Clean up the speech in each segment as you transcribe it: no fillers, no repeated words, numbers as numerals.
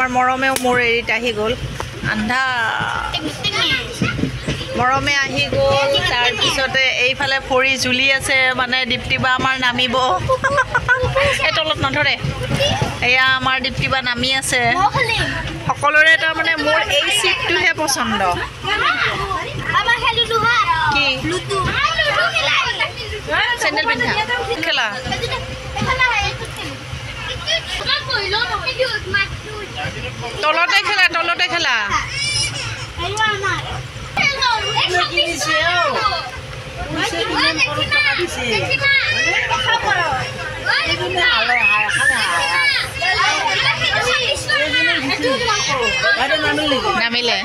আমাৰ মৰমেও মোৰ এৰিত আহি গ'ল আন্ধা মৰমে আহি গ'ল তাৰপিছতে এইফালে ফৰি জুলি আছে মানে দীপ্তিবা আমাৰ নামিব এই তলত নধৰে এয়া আমাৰ দীপ্তিবা নামি আছে সকলোৰে তাৰমানে মোৰ এই চিটটোহে পচন্দ কি চেণ্ডেল পিন্ধা খেলা তলতে খেলা নামিলে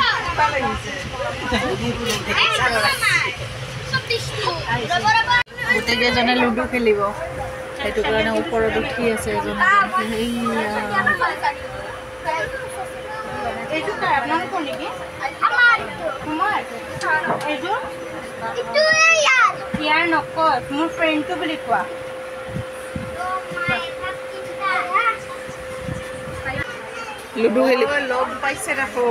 গোটেইকেইজনে লুডু খেলিব সেইটো কাৰণে ওপৰত উঠি আছে ইয়াৰ নকয় মোৰ ফ্ৰেণ্ডটো বুলি কোৱা লুডু খেলিব লগ পাইছে দেখো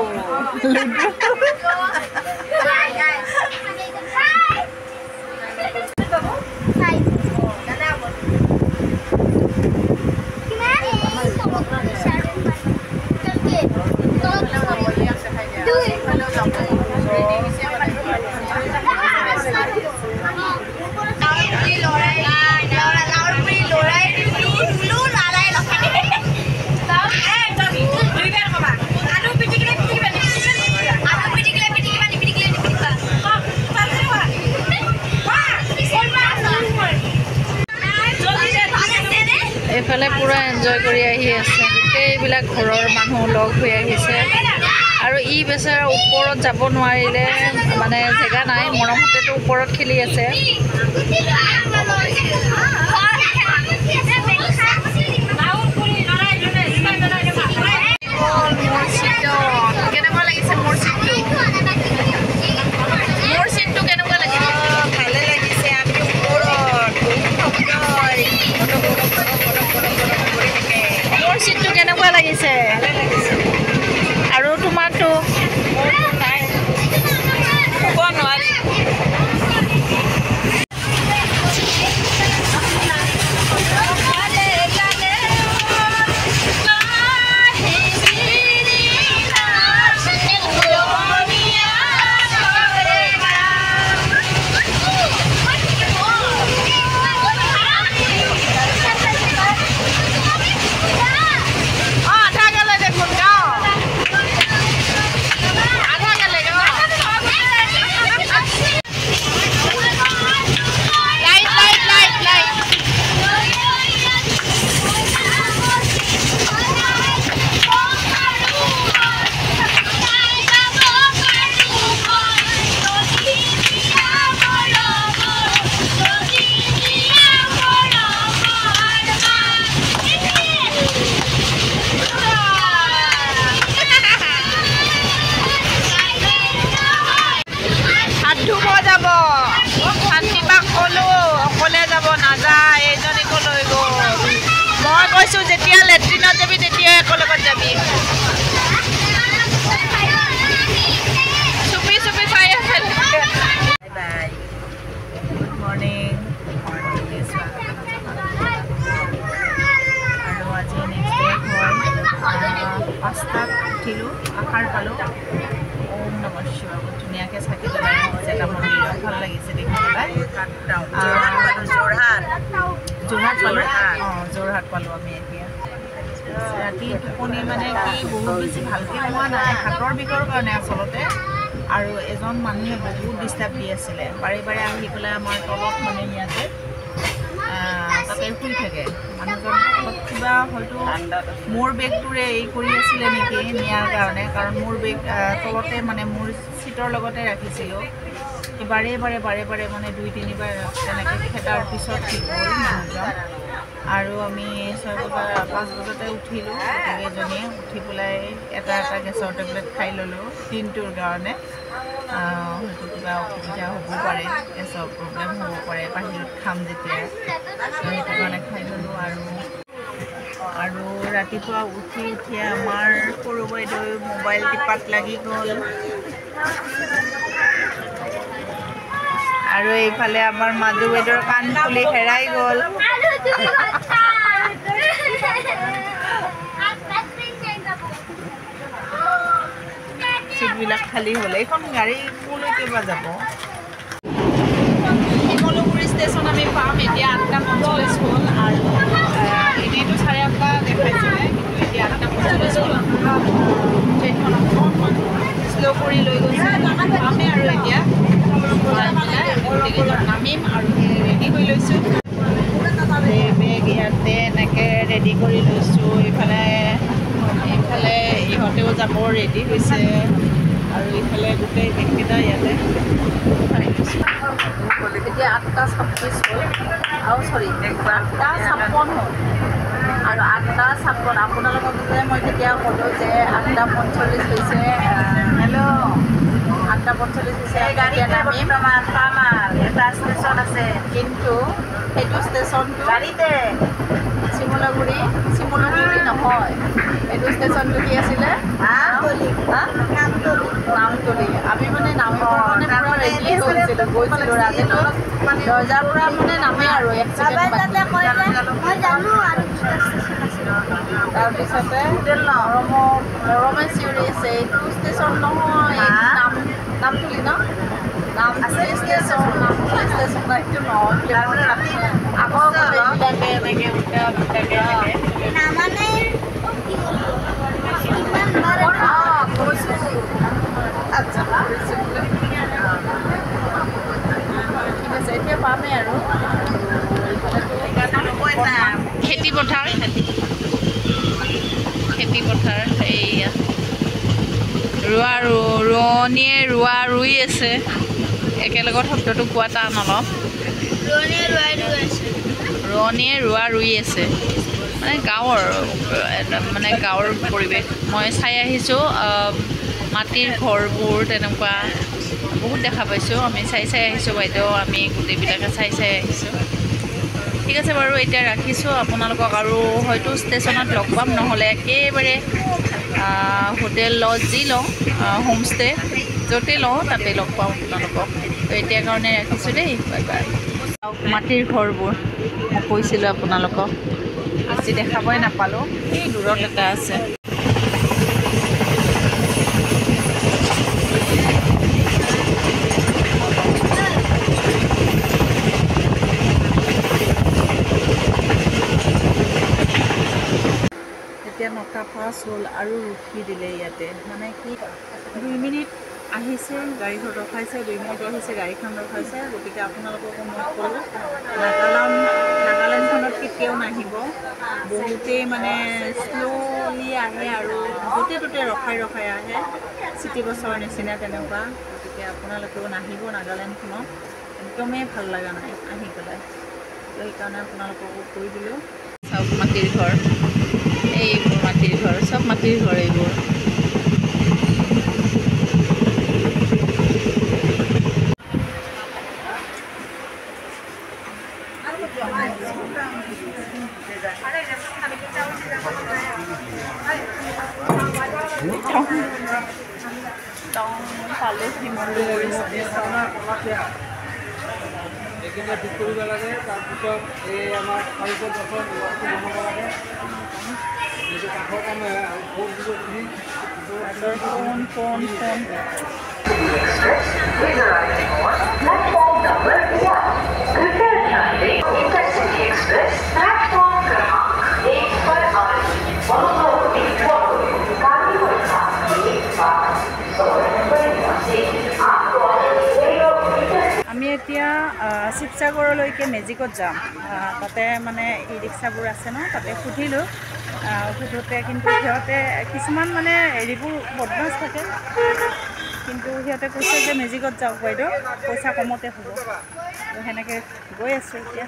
এইফালে পুৰা এনজয় কৰি আহি আছে গোটেইবিলাক ঘৰৰ মানুহ লগ হৈ আহিছে আৰু ই বেচাৰা ওপৰত যাব নোৱাৰিলে মানে জেগা নাই মৰমহঁতেতো ওপৰত খেলি আছে কেনেকুৱা লাগিছে মোৰ চিটটো কেনেকুৱা লাগিছে ভালে লাগিছে আমি ওপৰত মোৰ চিটটো কেনেকুৱা লাগিছে আৰু তোমাৰটো ক'ব নোৱাৰি যেতিয়া লেট্ৰিনত যাবি তেতিয়া একেলগত যাবি চুপি চুপি চাই আছে বাই গুড মৰ্ণিং আৰু আজি নেক্সট ডে হ'ল 5টাত উঠিলোঁ আহাৰ পালোঁ ওম নমঃ শিৱায় ধুনীয়াকৈ চাকি জ্বলাই আহিছে এটা মন্দিৰত ভাল লাগিছে দেখি পেলাই যোৰহাট পালোঁ আমি এতিয়া ৰাতি টোপনি মানে কি বহুত বেছি ভালকৈ হোৱা নাই হাতৰ বিষৰ কাৰণে আচলতে আৰু এজন মানুহে বহুত ডিষ্টাৰ্ব দি আছিলে বাৰে বাৰে আহি পেলাই আমাৰ তলত মানে ইয়াতে তাতে শুই থাকে মানুহজন কিবা হয়তো মোৰ বেগটোৰে এই কৰি আছিলে নেকি নিয়াৰ কাৰণে কাৰণ মোৰ বেগ তলতে মানে মোৰ চিটৰ লগতে ৰাখিছিলোঁ বাৰে বাৰে মানে 2-3বাৰ তেনেকৈ খেদাৰ পিছত ঠিক হ'ল মানুহজন আৰু আমি 5 বজাতে উঠিলোঁ গোটেইকেইজনীয়ে উঠি পেলাই এটা গেছৰ টেবলেট খাই ল'লোঁ দিনটোৰ কাৰণে হয়তো কিবা অসুবিধা হ'ব পাৰে গেছৰ প্ৰব্লেম হ'ব পাৰে বাহিৰত খাম যেতিয়া সেইটো কাৰণে খাই ল'লোঁ আৰু ৰাতিপুৱা উঠি আমাৰ সৰু বাইদেউ মোবাইল টিপাত লাগি গ'ল আৰু এইফালে আমাৰ মাজু বাইদেউৰ কাণফুলি হেৰাই গ'ল চিটবিলাক খালী হ'ল এইখন গাড়ী ক'লৈকে বা যাব শিমলুগুৰি ষ্টেচন আমি পাম এতিয়া 8:45 হ'ল আৰু এনেইতো 8:30 দেখাইছিলে কিন্তু এতিয়া 8:45 হ'ল ট্ৰেইনখন অকণমান শ্ল' কৰি লৈ গৈছে পামেই আৰু এতিয়া গোটেইকেইজন নামিম আৰু ৰেডি কৰি লৈছোঁ বেগ ইয়াতে এনেকৈ ৰেডি কৰি লৈছোঁ এইফালে ইহঁতেও যাব ৰেডি হৈছে আৰু ইফালে গোটেই বেগকেইটা ইয়াতে এতিয়া 8:26 হ'ল আৰু 8:56 হ'ল আৰু 8:56 আপোনালোকক যে মই তেতিয়া ক'লোঁ যে 8:45 হৈছে হেল্ল' 8:45 হৈছে গাড়ী নামিম এটা ষ্টেচন আছে কিন্তু সেইটো ষ্টেচনটো গাড়ীতে শিমলুগুৰি নহয় এইটো ষ্টেচনটো কি আছিলে নামতলি আমি মানে নামিবৰ কাৰণে পূৰা ৰেডি হৈছিলোঁ গৈছিলোঁ ৰাতিটো দৰ্জাৰ পৰা মানে নামে আৰু তাৰপিছতে মৰমে চিঞৰি আছে এইটো ষ্টেচন নহয় নামতলি ন নামতলি ষ্টেচন এইটো নহয় আকৌ এইবিলাকে এনেকৈ আচ্ছা ঠিক আছে এতিয়া পামেই আৰু খেতি পথাৰ এইয়া ৰোৱনীয়ে ৰুই আছে একেলগত শব্দটো কোৱা টান অলপ ৰোৱনীয়ে ৰুই আছে মানে গাঁৱৰ পৰিৱেশ মই চাই আহিছোঁ মাটিৰ ঘৰবোৰ তেনেকুৱা বহুত দেখা পাইছোঁ আমি চাই আহিছোঁ বাইদেউ আমি গোটেইবিলাকে চাই আহিছোঁ ঠিক আছে বাৰু এতিয়া ৰাখিছোঁ আপোনালোকক আৰু হয়তো ষ্টেচনত লগ পাম নহ'লে একেবাৰে হোটেল লজ যি লওঁ হোমষ্টে য'তে লওঁ তাতে লগ পাওঁ আপোনালোকক এতিয়া কাৰণে ৰাখিছোঁ দেই বাই বাই মাটিৰ ঘৰবোৰ মই কৈছিলোঁ আপোনালোকক বেছি দেখাবই নাপালোঁ এই দূৰত এটা আছে এতিয়া 9:05 হ'ল আৰু ৰখি দিলে ইয়াতে মানে কি 2 মিনিট আহিছে গাড়ীখন ৰখাইছে 2 মিনিট আহিছে গাড়ীখন ৰখাইছে গতিকে আপোনালোককো মই ক'লোঁ নাগালেণ্ডখনত কেতিয়াও নাহিব বহুতেই মানে শ্ল'লি আহে আৰু য'তে ত'তে ৰখাই আহে চিটি বাছৰ নিচিনা তেনেকুৱা গতিকে আপোনালোকেও নাহিব নাগালেণ্ডখনত একদমেই ভাল লগা নাই আহি পেলাই তো সেইকাৰণে আপোনালোককো কৈ দিলোঁ চাওক মাটিৰ ঘৰ এইবোৰ মাটিৰ ঘৰ চব মাটিৰ ঘৰ এইবোৰ পালোঁ শিমলুগুৰি ষ্টেচন এইকেইটা ঠিক কৰিব লাগে তাৰপিছত এই আমাৰ চাৰিশ বছৰ বনাব লাগে এইটো কাঠৰ কামে আৰু ফোন আমি এতিয়া শিৱসাগৰলৈকে মেজিকত যাম তাতে মানে ই ৰিক্সাবোৰ আছে ন তাতে সুধিলোঁ সুধোতে কিন্তু সিহঁতে কিছুমান মানে হেৰিবোৰ বদমাছ থাকে কিন্তু সিহঁতে কৈছে যে মেজিকত যাওক বাইদেউ পইচা কমতে হ'ব তো সেনেকৈ গৈ আছোঁ এতিয়া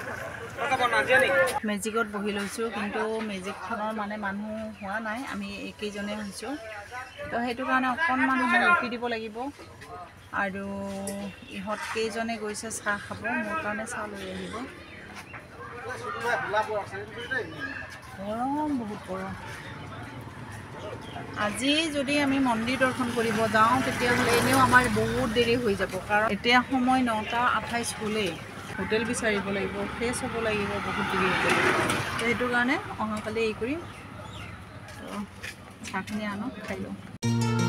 মেজিকত বহি লৈছোঁ কিন্তু মেজিকখনৰ মানে মানুহ হোৱা নাই আমি একেইজনে হৈছোঁ তো সেইটো কাৰণে অকণমান ৰখি দিব লাগিব আৰু ইহঁত কেইজনে গৈছে চাহ খাব মোৰ কাৰণে চাহ লৈ আহিব গৰম বহুত গৰম আজি যদি আমি মন্দিৰ দৰ্শন কৰিব যাওঁ তেতিয়াহ'লে এনেও আমাৰ বহুত দেৰি হৈ যাব কাৰণ এতিয়া সময় 9:28 হ'লেই হোটেল বিচাৰিব লাগিব ফ্ৰেছ হ'ব লাগিব বহুত দেৰি হৈ যাব তো সেইটো কাৰণে অহাকালি এই কৰিম চাহখিনি আনো খাই লওঁ